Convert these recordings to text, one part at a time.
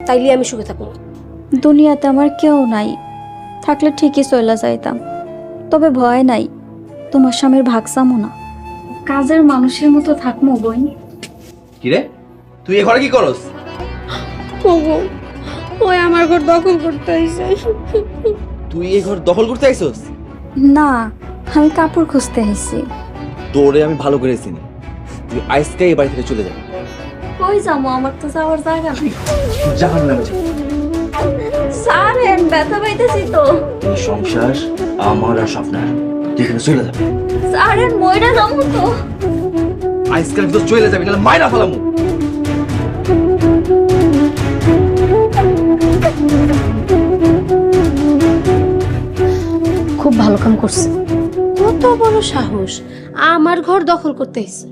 তাইলে আমি সুখে থাকবো। দুনিয়াতে আমার কেউ নাই, থাকলে ঠিকই চলে যাইতাম। তবে ভয় নাই, তোমার স্বামীর ভাগ চামো না, কাজের মানুষের মতো থাকমো বই। কিরে তুই এ ঘরে কি করস? ওগো, ওই আমার ঘর দখল করতে আইছে। তুই এই ঘর দখল করতে আইছস? না, আমি কাপড় খুঁজতে এসেছি। তোরে আমি ভালো করে চিনি, তুই আজকে এই বাড়ি থেকে চলে যাবি। কই যাবো? আমার তো যাওয়ার জায়গা নাই। জাহান্নামে যাবি। সারেন, ব্যথা পাইতেছি তো। এই সংসার আমার আর স্বপ্নের, তুই এখানে চলে যাবি। সারেন, মইরা যাবো তো। আজকাল তো চলে যাবি, নাহলে মাইরা ফেলামু। খুব ভালো কাম করছে। কত বড় সাহস, আমার ঘর দখল করতে আইছে।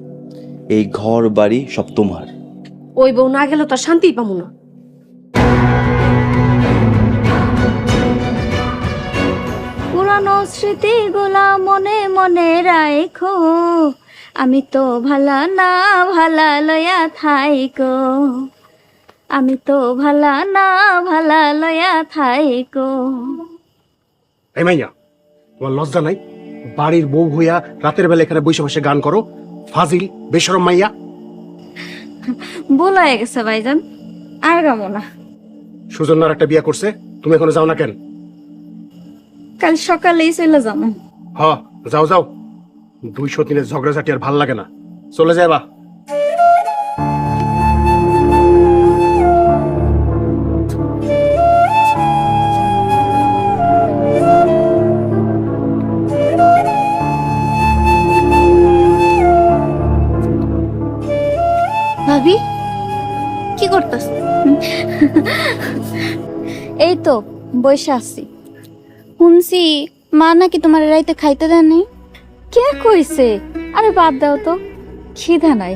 এই ঘর বাড়ি সব তোমার। ওই বউ না গেলে তো আর শান্তিই পাবো না। পুরানো স্মৃতিগুলা মনে মনে রাখো, আমি তো ভালা না ভালা লয়া থাইকো, আমি তো ভালা না ভালা লয়া থাইকো। এই মাইয়া, তোমার লজ্জা নাই? বাড়ির বউ হইয়া রাতের বেলা এখানে বসে বসে গান করো? ফাজিল, বেশরম মাইয়া। বলা হয়ে গেছে ভাইজান, আর গামো না। সুজন্যার একটা বিয়া করছে, তুমি এখনো যাও না কেন? কাল সকালেই চলে যাবো। হ, যাও যাও। 200 দিনের ঝগড়াঝাটি আর ভাল লাগে না, চলে যাবা। ভাবি কি করতেছ? এই তো বসে আছি। শুনছি মা নাকি তোমার রাইতে খাইতে দেয় নাই। কে কইছে? আরে বাদ দাও তো, খিদা নাই।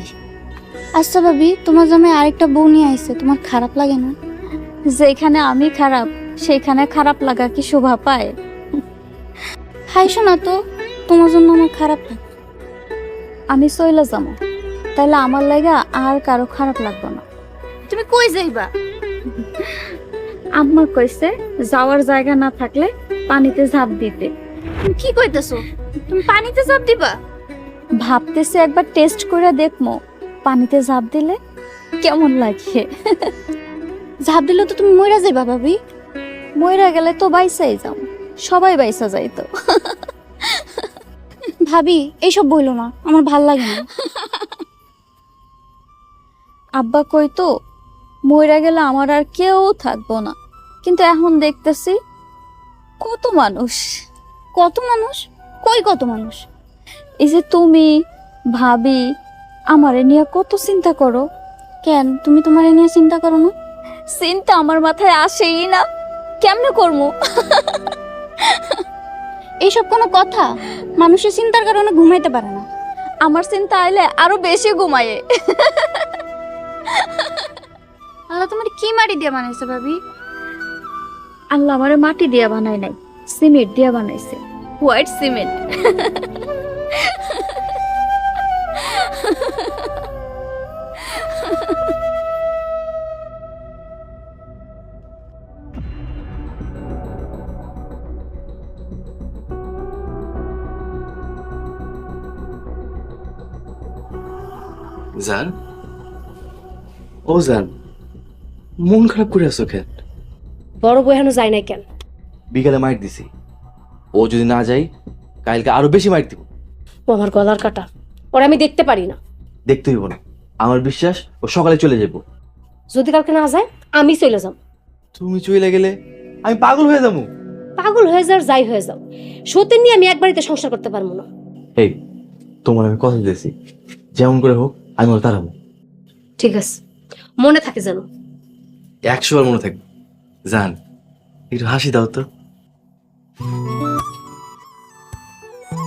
আচ্ছা ভাবি, তোমার জামাই আরেকটা বউ নিয়ে আইছে, তোমার খারাপ লাগে না? যেখানে আমি খারাপ সেখানে খারাপ লাগা কি শোভা পায়? খাইছো না তো, তোমার জন্য আমার খারাপ লাগে। আমি চইলা যাবো, তাইলে আমার লাগা আর কারো খারাপ লাগবে না। তুমি কই যাইবা? আম্মা কইছে যাওয়ার জায়গা না থাকলে পানিতে ঝাঁপ দিতে। তুমি কি কইতেছো? তুমি পানিতে ঝাঁপ দিবা? ভাবতেছি একবার টেস্ট করে দেখমো পানিতে ঝাঁপ দিলে কেমন লাগে। ঝাঁপ দিলে তো তুমি মইরা যাইবা ভাবি। মইরা গেলে তো বাইসাই যাও, সবাই বাইসা যাইতো। ভাবি এইসব বইলো না, আমার ভাল লাগে না। আব্বা কইতো মইরা গেলে আমার আর কেউ থাকবো না, কিন্তু এখন দেখতেছি কত মানুষ। কত মানুষ? কই কত মানুষ? এই যে তুমি ভাবি আমারে নিয়ে কত চিন্তা করো। কেন তুমি তোমারে নিয়ে চিন্তা করো না? চিন্তা আমার মাথায় আসেই না, কেমনে করবো? এইসব কোনো কথা? মানুষের চিন্তার কারণে ঘুমাইতে পারে না, আমার চিন্তা আইলে আরো বেশি ঘুমায়ে। আল্লাহ তোমার কি মাটি দিয়ে বানাইছে ভাবি? আল্লাহ আমারে মাটি দিয়া বানাই নাই, সিমেন্ট দিয়া বানাইছে, হোয়াইট সিমেন্ট। জান, ও জান, মন খারাপ করে আছো কেন? বড় বউ এখনো যায় নাই কেন? বিকালে মাইট দিছি, ও যদি না যাই কালকে আরো বেশি মাইট দিব। ও আমার গলার কাটা, ওরা আমি দেখতে পারি না। দেখতে হইব না, আমার বিশ্বাস ও সকালে চলে যাবো। যদি কালকে না যায় আমি চলে যাব। তুমি চলে গেলে আমি পাগল হয়ে যাবো। পাগল হয়ে যাও, যাই হয়ে যাও, সত্যি নিয়ে আমি এক বাড়িতে সংসার করতে পারবো না। এই তোমার আমি কথা দিয়েছি, যেমন করে হোক আমি ওর তাড়াবো। ঠিক আছে, মনে থাকে যেন। 100 বার মনে থাকবে। জান, একটু হাসি দাও তো।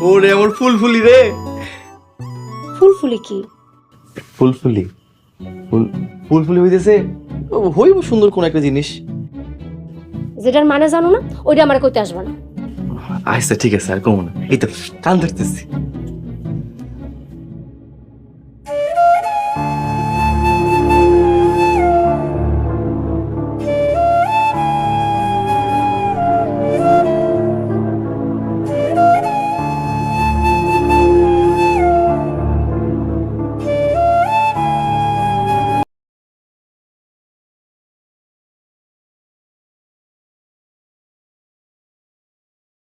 ওরে আমার ফুলফুলি রে। ফুলফুলি কি? ফুলফুলি ফুলফুলি হইতেছে হইব সুন্দর কোন একটা জিনিস। যেটার মানে জানো না, ওইটা আমার কইতে আসবে না। আচ্ছা ঠিক আছে, আর কমো না, এই তো কান ধরতেছি।